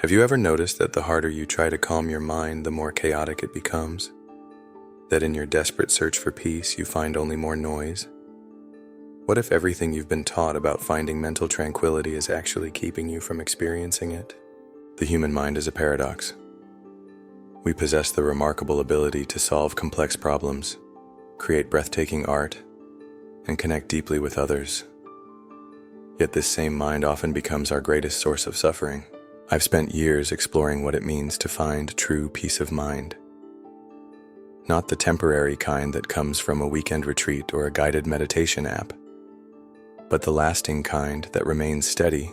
Have you ever noticed that the harder you try to calm your mind, the more chaotic it becomes? That in your desperate search for peace, you find only more noise? What if everything you've been taught about finding mental tranquility is actually keeping you from experiencing it? The human mind is a paradox. We possess the remarkable ability to solve complex problems, create breathtaking art, and connect deeply with others. Yet this same mind often becomes our greatest source of suffering. I've spent years exploring what it means to find true peace of mind. Not the temporary kind that comes from a weekend retreat or a guided meditation app, but the lasting kind that remains steady,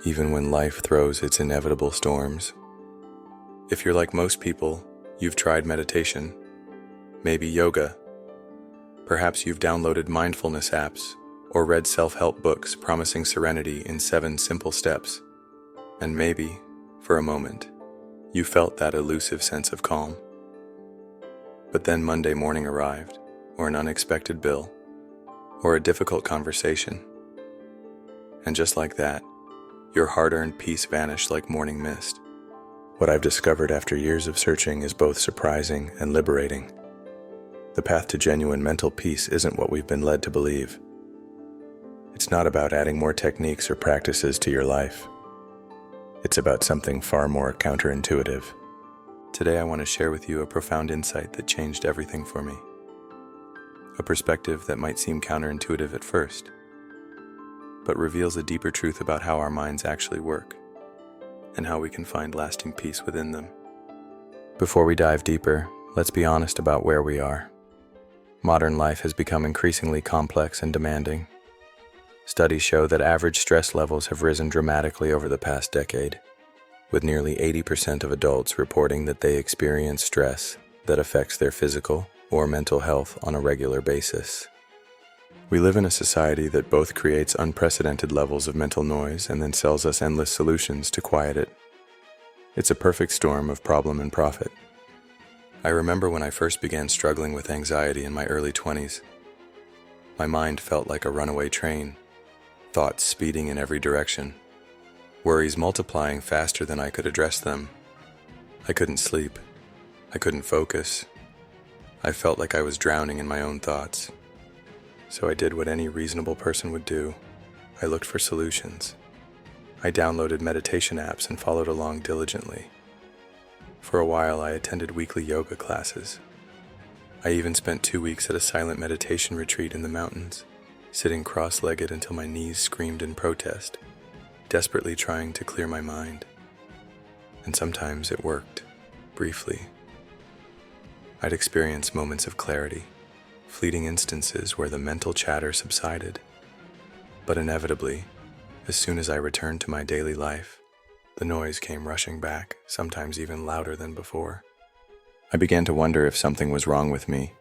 even when life throws its inevitable storms. If you're like most people, you've tried meditation, maybe yoga. Perhaps you've downloaded mindfulness apps or read self-help books promising serenity in 7 simple steps. And maybe, for a moment, you felt that elusive sense of calm. But then Monday morning arrived, or an unexpected bill, or a difficult conversation. And just like that, your hard-earned peace vanished like morning mist. What I've discovered after years of searching is both surprising and liberating. The path to genuine mental peace isn't what we've been led to believe. It's not about adding more techniques or practices to your life. It's about something far more counterintuitive. Today I want to share with you a profound insight that changed everything for me. A perspective that might seem counterintuitive at first, but reveals a deeper truth about how our minds actually work and how we can find lasting peace within them. Before we dive deeper, let's be honest about where we are. Modern life has become increasingly complex and demanding. Studies show that average stress levels have risen dramatically over the past decade, with nearly 80% of adults reporting that they experience stress that affects their physical or mental health on a regular basis. We live in a society that both creates unprecedented levels of mental noise and then sells us endless solutions to quiet it. It's a perfect storm of problem and profit. I remember when I first began struggling with anxiety in my early 20s. My mind felt like a runaway train, thoughts speeding in every direction, worries multiplying faster than I could address them. I couldn't sleep. I couldn't focus. I felt like I was drowning in my own thoughts. So I did what any reasonable person would do. I looked for solutions. I downloaded meditation apps and followed along diligently. For a while, I attended weekly yoga classes. I even spent 2 weeks at a silent meditation retreat in the mountains, sitting cross-legged until my knees screamed in protest, desperately trying to clear my mind. And sometimes it worked, briefly. I'd experience moments of clarity, fleeting instances where the mental chatter subsided. But inevitably, as soon as I returned to my daily life, the noise came rushing back, sometimes even louder than before. I began to wonder if something was wrong with me.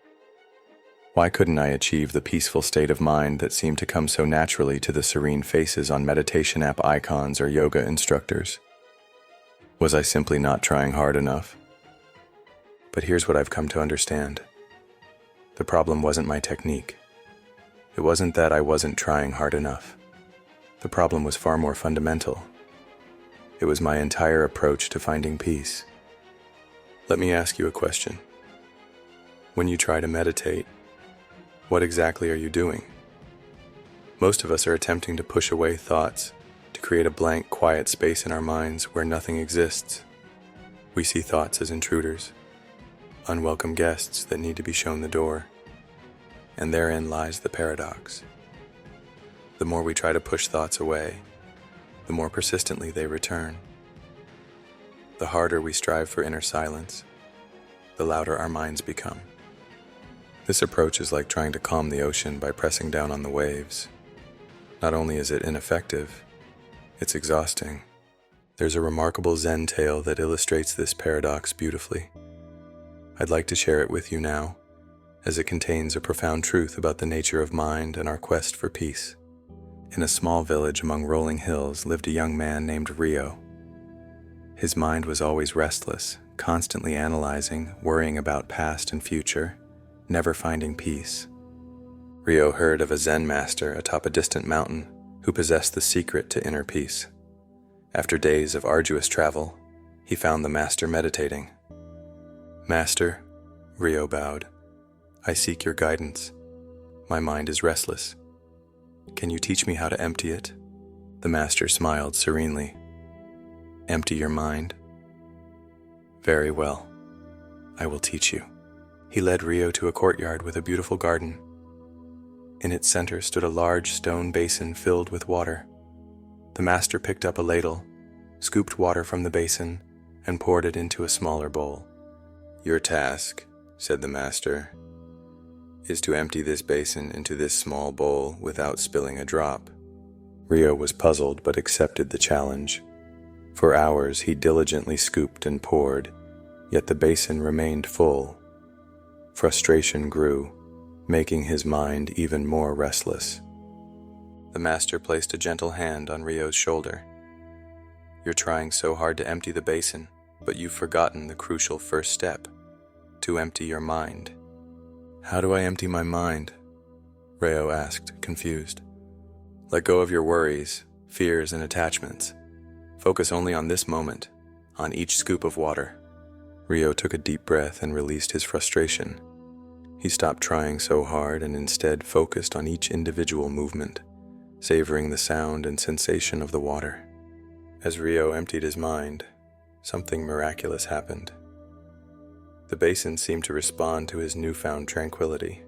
Why couldn't I achieve the peaceful state of mind that seemed to come so naturally to the serene faces on meditation app icons or yoga instructors? Was I simply not trying hard enough? But here's what I've come to understand. The problem wasn't my technique. It wasn't that I wasn't trying hard enough. The problem was far more fundamental. It was my entire approach to finding peace. Let me ask you a question. When you try to meditate, what exactly are you doing? Most of us are attempting to push away thoughts, to create a blank, quiet space in our minds where nothing exists. We see thoughts as intruders, unwelcome guests that need to be shown the door. And therein lies the paradox. The more we try to push thoughts away, the more persistently they return. The harder we strive for inner silence, the louder our minds become. This approach is like trying to calm the ocean by pressing down on the waves. Not only is it ineffective, it's exhausting. There's a remarkable Zen tale that illustrates this paradox beautifully. I'd like to share it with you now, as it contains a profound truth about the nature of mind and our quest for peace. In a small village among rolling hills lived a young man named Rio. His mind was always restless, constantly analyzing, worrying about past and future, never finding peace. Rio heard of a Zen master atop a distant mountain who possessed the secret to inner peace. After days of arduous travel, he found the master meditating. "Master," Rio bowed, "I seek your guidance. My mind is restless. Can you teach me how to empty it?" The master smiled serenely. "Empty your mind? Very well. I will teach you." He led Rio to a courtyard with a beautiful garden. In its center stood a large stone basin filled with water. The master picked up a ladle, scooped water from the basin, and poured it into a smaller bowl. "Your task," said the master, "is to empty this basin into this small bowl without spilling a drop." Rio was puzzled but accepted the challenge. For hours he diligently scooped and poured, yet the basin remained full. Frustration grew, making his mind even more restless. The master placed a gentle hand on Rio's shoulder. "You're trying so hard to empty the basin, but you've forgotten the crucial first step, to empty your mind." "How do I empty my mind?" Rio asked, confused. "Let go of your worries, fears, and attachments. Focus only on this moment, on each scoop of water." Rio took a deep breath and released his frustration. He stopped trying so hard and instead focused on each individual movement, savoring the sound and sensation of the water. As Rio emptied his mind, something miraculous happened. The basin seemed to respond to his newfound tranquility.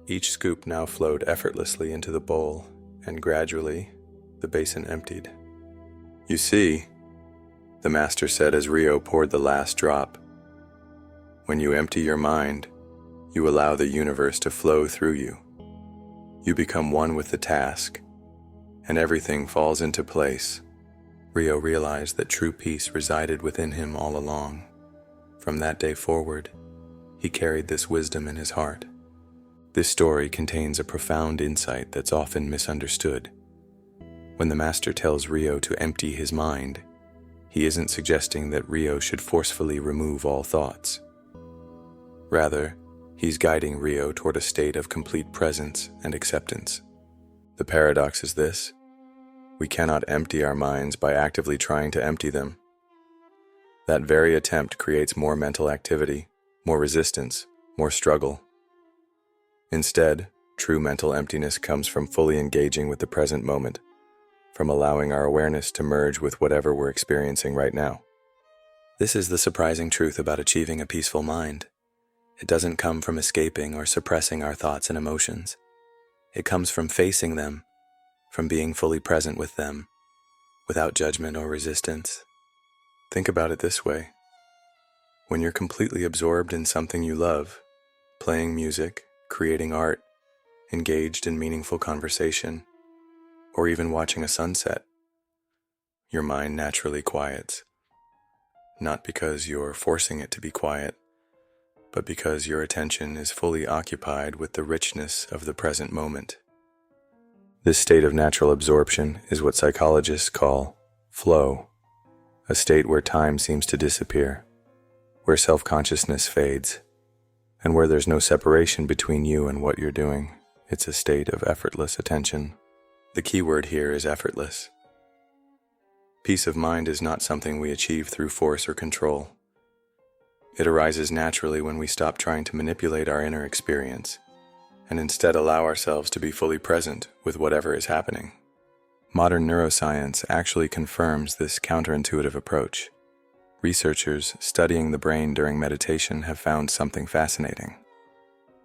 Each scoop now flowed effortlessly into the bowl, and gradually, the basin emptied. "You see," the master said as Rio poured the last drop, "when you empty your mind, you allow the universe to flow through you. You become one with the task, and everything falls into place." Rio realized that true peace resided within him all along. From that day forward, he carried this wisdom in his heart. This story contains a profound insight that's often misunderstood. When the master tells Rio to empty his mind, he isn't suggesting that Rio should forcefully remove all thoughts. Rather, he's guiding Rio toward a state of complete presence and acceptance. The paradox is this: we cannot empty our minds by actively trying to empty them. That very attempt creates more mental activity, more resistance, more struggle. Instead, true mental emptiness comes from fully engaging with the present moment, from allowing our awareness to merge with whatever we're experiencing right now. This is the surprising truth about achieving a peaceful mind. It doesn't come from escaping or suppressing our thoughts and emotions. It comes from facing them, from being fully present with them, without judgment or resistance. Think about it this way. When you're completely absorbed in something you love, playing music, creating art, engaged in meaningful conversation, or even watching a sunset, your mind naturally quiets. Not because you're forcing it to be quiet, but because your attention is fully occupied with the richness of the present moment. This state of natural absorption is what psychologists call flow, a state where time seems to disappear, where self-consciousness fades, and where there's no separation between you and what you're doing. It's a state of effortless attention. The key word here is effortless. Peace of mind is not something we achieve through force or control. It arises naturally when we stop trying to manipulate our inner experience and instead allow ourselves to be fully present with whatever is happening. Modern neuroscience actually confirms this counterintuitive approach. Researchers studying the brain during meditation have found something fascinating.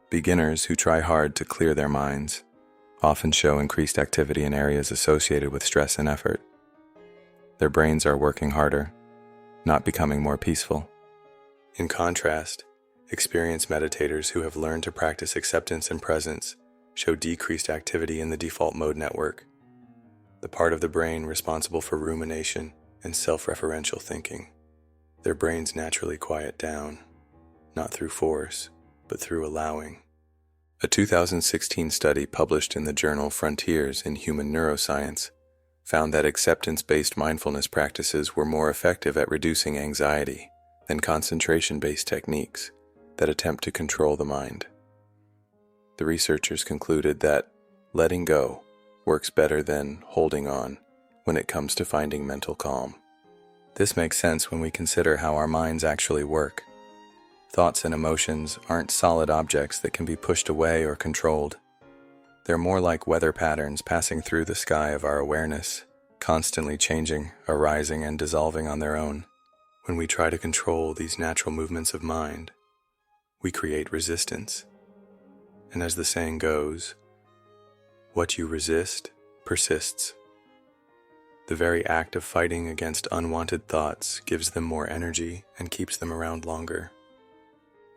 Beginners who try hard to clear their minds often show increased activity in areas associated with stress and effort. Their brains are working harder, not becoming more peaceful. In contrast, experienced meditators who have learned to practice acceptance and presence show decreased activity in the default mode network, the part of the brain responsible for rumination and self-referential thinking. Their brains naturally quiet down, not through force, but through allowing. A 2016 study published in the journal Frontiers in Human Neuroscience found that acceptance-based mindfulness practices were more effective at reducing anxiety than concentration-based techniques that attempt to control the mind. The researchers concluded that letting go works better than holding on when it comes to finding mental calm. This makes sense when we consider how our minds actually work. Thoughts and emotions aren't solid objects that can be pushed away or controlled. They're more like weather patterns passing through the sky of our awareness, constantly changing, arising, and dissolving on their own. When we try to control these natural movements of mind, we create resistance. And as the saying goes, what you resist persists. The very act of fighting against unwanted thoughts gives them more energy and keeps them around longer.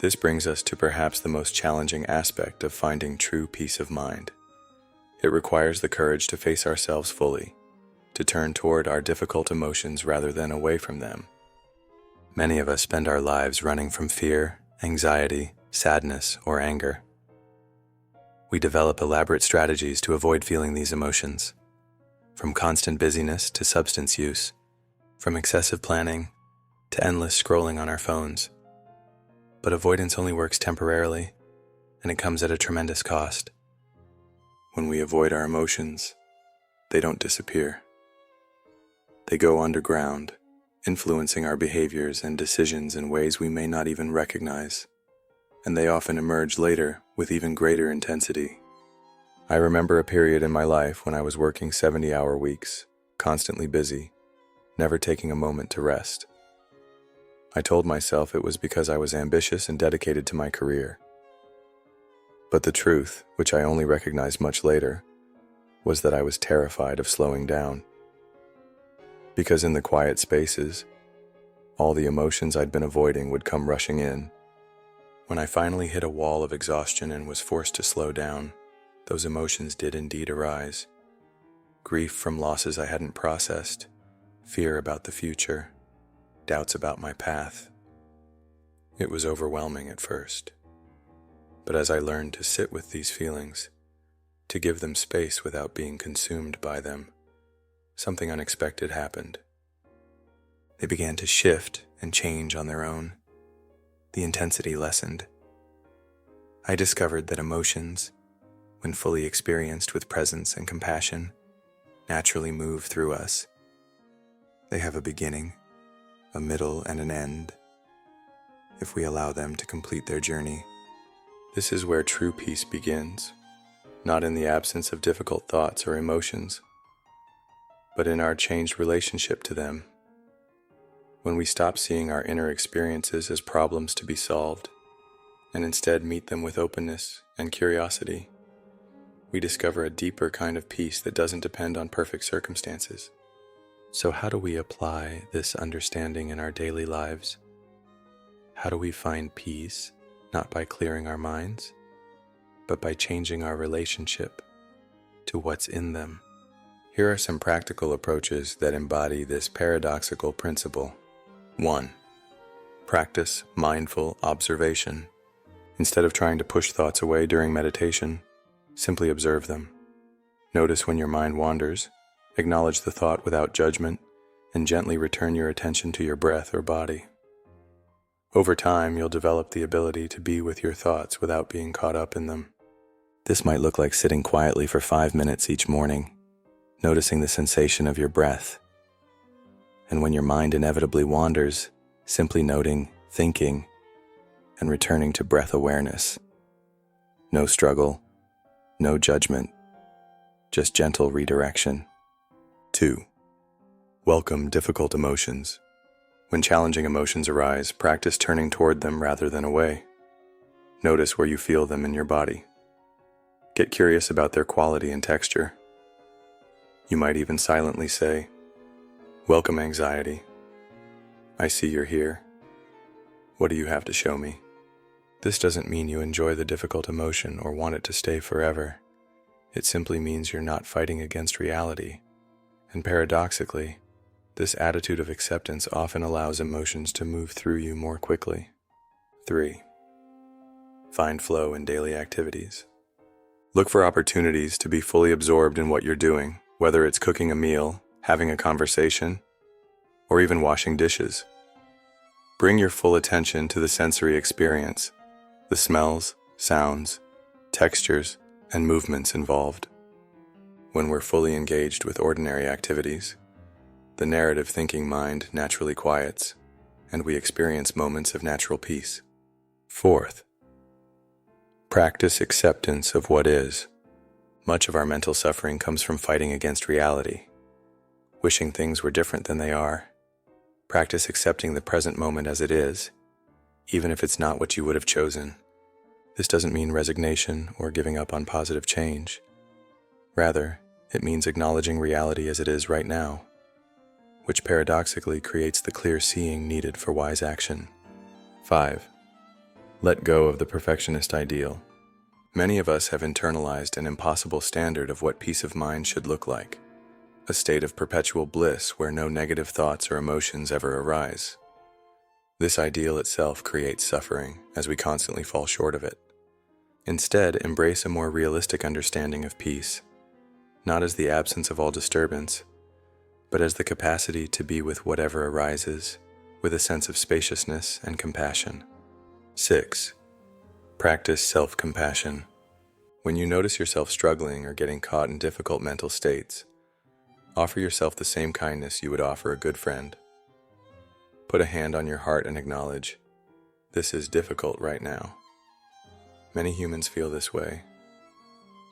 This brings us to perhaps the most challenging aspect of finding true peace of mind. It requires the courage to face ourselves fully, to turn toward our difficult emotions rather than away from them. Many of us spend our lives running from fear, anxiety, sadness, or anger. We develop elaborate strategies to avoid feeling these emotions, from constant busyness to substance use, from excessive planning to endless scrolling on our phones. But avoidance only works temporarily, and it comes at a tremendous cost. When we avoid our emotions, they don't disappear. They go underground, influencing our behaviors and decisions in ways we may not even recognize, and they often emerge later with even greater intensity. I remember a period in my life when I was working 70-hour weeks, constantly busy, never taking a moment to rest. I told myself it was because I was ambitious and dedicated to my career. But the truth, which I only recognized much later, was that I was terrified of slowing down. Because in the quiet spaces, all the emotions I'd been avoiding would come rushing in. When I finally hit a wall of exhaustion and was forced to slow down, those emotions did indeed arise. Grief from losses I hadn't processed, fear about the future, doubts about my path. It was overwhelming at first. But as I learned to sit with these feelings, to give them space without being consumed by them, something unexpected happened. They began to shift and change on their own. The intensity lessened. I discovered that emotions, when fully experienced with presence and compassion, naturally move through us. They have a beginning, a middle, and an end, if we allow them to complete their journey. This is where true peace begins, not in the absence of difficult thoughts or emotions, but in our changed relationship to them. When we stop seeing our inner experiences as problems to be solved, and instead meet them with openness and curiosity, we discover a deeper kind of peace that doesn't depend on perfect circumstances. So how do we apply this understanding in our daily lives? How do we find peace, not by clearing our minds, but by changing our relationship to what's in them? Here are some practical approaches that embody this paradoxical principle. 1. Practice mindful observation. Instead of trying to push thoughts away during meditation, simply observe them. Notice when your mind wanders, acknowledge the thought without judgment, and gently return your attention to your breath or body. Over time, you'll develop the ability to be with your thoughts without being caught up in them. This might look like sitting quietly for 5 minutes each morning, noticing the sensation of your breath. And when your mind inevitably wanders, simply noting, thinking, and returning to breath awareness. No struggle, no judgment, just gentle redirection. 2. Welcome difficult emotions. When challenging emotions arise, practice turning toward them rather than away. Notice where you feel them in your body. Get curious about their quality and texture. You might even silently say, "Welcome, anxiety. I see you're here. What do you have to show me?" This doesn't mean you enjoy the difficult emotion or want it to stay forever. It simply means you're not fighting against reality. And paradoxically, this attitude of acceptance often allows emotions to move through you more quickly. 3. Find flow in daily activities. Look for opportunities to be fully absorbed in what you're doing, whether it's cooking a meal, having a conversation, or even washing dishes. Bring your full attention to the sensory experience, the smells, sounds, textures, and movements involved. When we're fully engaged with ordinary activities, the narrative thinking mind naturally quiets, and we experience moments of natural peace. Fourth, practice acceptance of what is. Much of our mental suffering comes from fighting against reality, wishing things were different than they are. Practice accepting the present moment as it is, even if it's not what you would have chosen. This doesn't mean resignation or giving up on positive change. Rather, it means acknowledging reality as it is right now, which paradoxically creates the clear seeing needed for wise action. 5. Let go of the perfectionist ideal. Many of us have internalized an impossible standard of what peace of mind should look like, a state of perpetual bliss where no negative thoughts or emotions ever arise. This ideal itself creates suffering as we constantly fall short of it. Instead, embrace a more realistic understanding of peace, not as the absence of all disturbance, but as the capacity to be with whatever arises, with a sense of spaciousness and compassion. 6. Practice self-compassion. When you notice yourself struggling or getting caught in difficult mental states, offer yourself the same kindness you would offer a good friend. Put a hand on your heart and acknowledge, this is difficult right now. Many humans feel this way.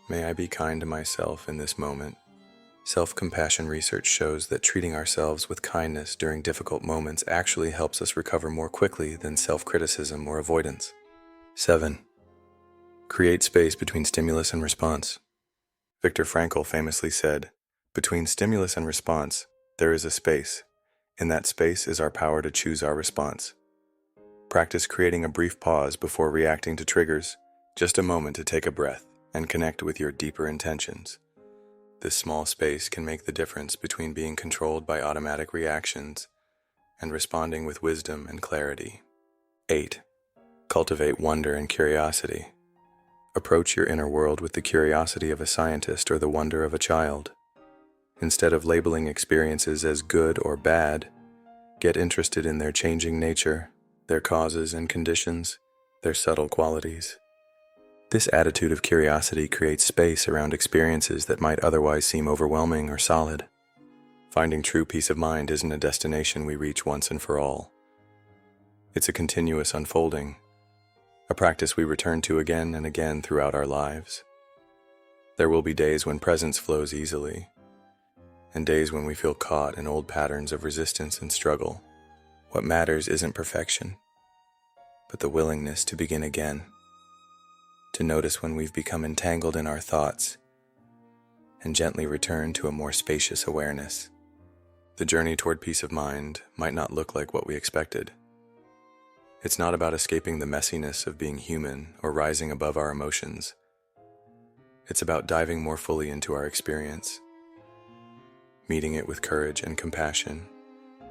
May I be kind to myself in this moment? Self-compassion research shows that treating ourselves with kindness during difficult moments actually helps us recover more quickly than self-criticism or avoidance. 7. Create space between stimulus and response. Viktor Frankl famously said, "Between stimulus and response, there is a space. In that space is our power to choose our response." Practice creating a brief pause before reacting to triggers, just a moment to take a breath and connect with your deeper intentions. This small space can make the difference between being controlled by automatic reactions and responding with wisdom and clarity. 8. Cultivate wonder and curiosity. Approach your inner world with the curiosity of a scientist or the wonder of a child. Instead of labeling experiences as good or bad, get interested in their changing nature, their causes and conditions, their subtle qualities. This attitude of curiosity creates space around experiences that might otherwise seem overwhelming or solid. Finding true peace of mind isn't a destination we reach once and for all. It's a continuous unfolding, a practice we return to again and again throughout our lives. There will be days when presence flows easily, and days when we feel caught in old patterns of resistance and struggle. What matters isn't perfection, but the willingness to begin again, to notice when we've become entangled in our thoughts, and gently return to a more spacious awareness. The journey toward peace of mind might not look like what we expected. It's not about escaping the messiness of being human or rising above our emotions. It's about diving more fully into our experience, meeting it with courage and compassion,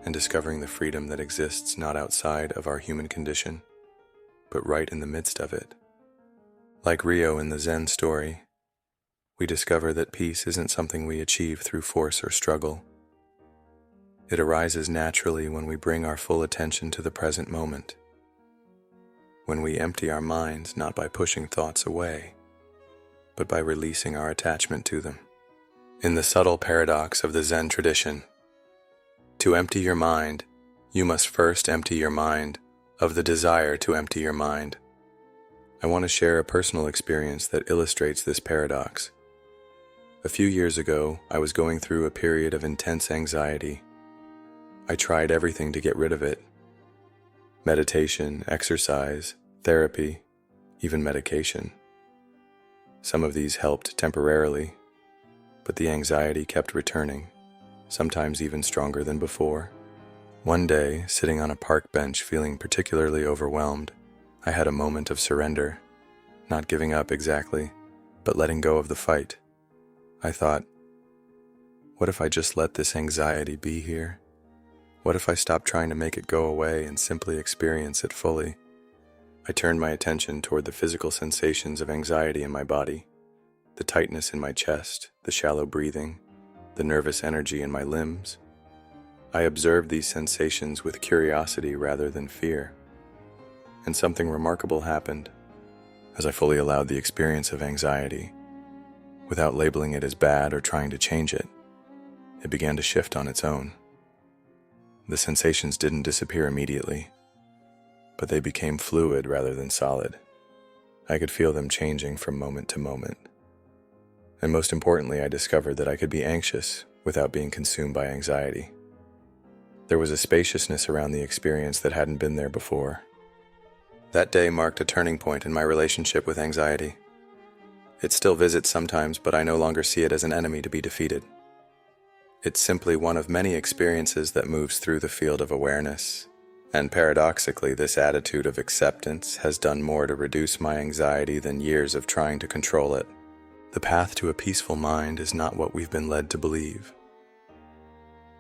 and discovering the freedom that exists not outside of our human condition, but right in the midst of it. Like Rio in the Zen story, we discover that peace isn't something we achieve through force or struggle. It arises naturally when we bring our full attention to the present moment, when we empty our minds not by pushing thoughts away, but by releasing our attachment to them. In the subtle paradox of the Zen tradition, to empty your mind, you must first empty your mind of the desire to empty your mind. I want to share a personal experience that illustrates this paradox. A few years ago, I was going through a period of intense anxiety. I tried everything to get rid of it. Meditation, exercise, therapy, even medication. Some of these helped temporarily, but the anxiety kept returning, sometimes even stronger than before. One day, sitting on a park bench feeling particularly overwhelmed, I had a moment of surrender, not giving up exactly, but letting go of the fight. I thought, what if I just let this anxiety be here? What if I stopped trying to make it go away and simply experience it fully? I turned my attention toward the physical sensations of anxiety in my body, the tightness in my chest, the shallow breathing, the nervous energy in my limbs. I observed these sensations with curiosity rather than fear. And something remarkable happened as I fully allowed the experience of anxiety, Without labeling it as bad or trying to change it, it began to shift on its own. The sensations didn't disappear immediately, but they became fluid rather than solid. I could feel them changing from moment to moment. And most importantly, I discovered that I could be anxious without being consumed by anxiety. There was a spaciousness around the experience that hadn't been there before. That day marked a turning point in my relationship with anxiety. It still visits sometimes, but I no longer see it as an enemy to be defeated. It's simply one of many experiences that moves through the field of awareness. And paradoxically, this attitude of acceptance has done more to reduce my anxiety than years of trying to control it. The path to a peaceful mind is not what we've been led to believe.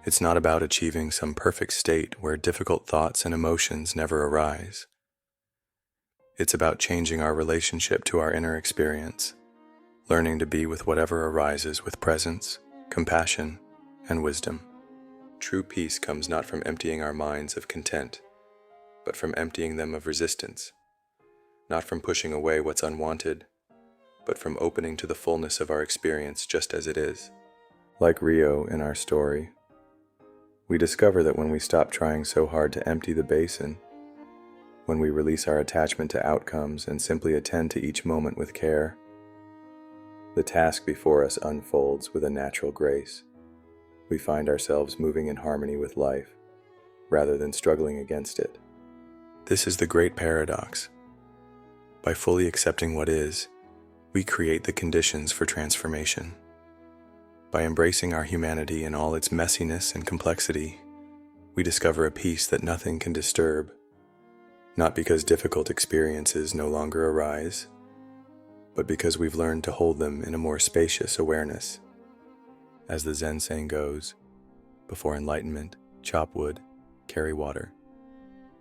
It's not about achieving some perfect state where difficult thoughts and emotions never arise. It's about changing our relationship to our inner experience, learning to be with whatever arises with presence, compassion, and wisdom. True peace comes not from emptying our minds of content, but from emptying them of resistance, not from pushing away what's unwanted, but from opening to the fullness of our experience just as it is. Like Rio in our story, we discover that when we stop trying so hard to empty the basin, when we release our attachment to outcomes and simply attend to each moment with care, the task before us unfolds with a natural grace. We find ourselves moving in harmony with life, rather than struggling against it. This is the great paradox. By fully accepting what is, we create the conditions for transformation. By embracing our humanity in all its messiness and complexity, we discover a peace that nothing can disturb, not because difficult experiences no longer arise, but because we've learned to hold them in a more spacious awareness. As the Zen saying goes, before enlightenment, chop wood, carry water.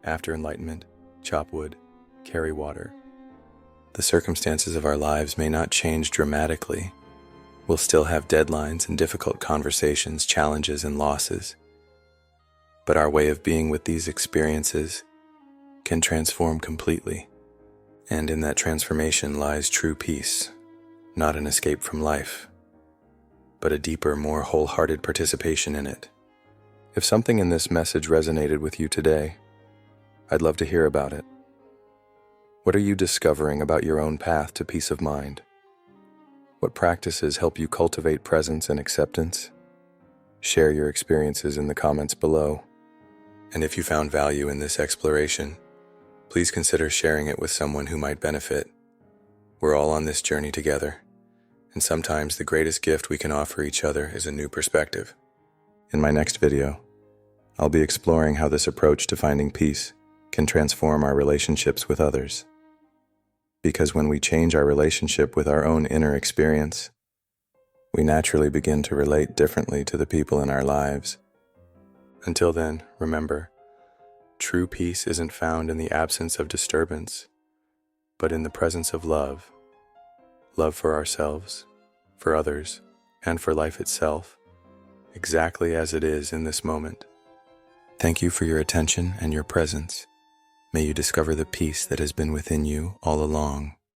After enlightenment, chop wood, carry water. The circumstances of our lives may not change dramatically. We'll still have deadlines and difficult conversations, challenges and losses. But our way of being with these experiences can transform completely. And in that transformation lies true peace, not an escape from life, but a deeper, more wholehearted participation in it. If something in this message resonated with you today, I'd love to hear about it. What are you discovering about your own path to peace of mind? What practices help you cultivate presence and acceptance? Share your experiences in the comments below. And if you found value in this exploration, please consider sharing it with someone who might benefit. We're all on this journey together, and sometimes the greatest gift we can offer each other is a new perspective. In my next video, I'll be exploring how this approach to finding peace can transform our relationships with others. Because when we change our relationship with our own inner experience, we naturally begin to relate differently to the people in our lives. Until then, remember, true peace isn't found in the absence of disturbance, but in the presence of love. Love for ourselves, for others, and for life itself, exactly as it is in this moment. Thank you for your attention and your presence. May you discover the peace that has been within you all along.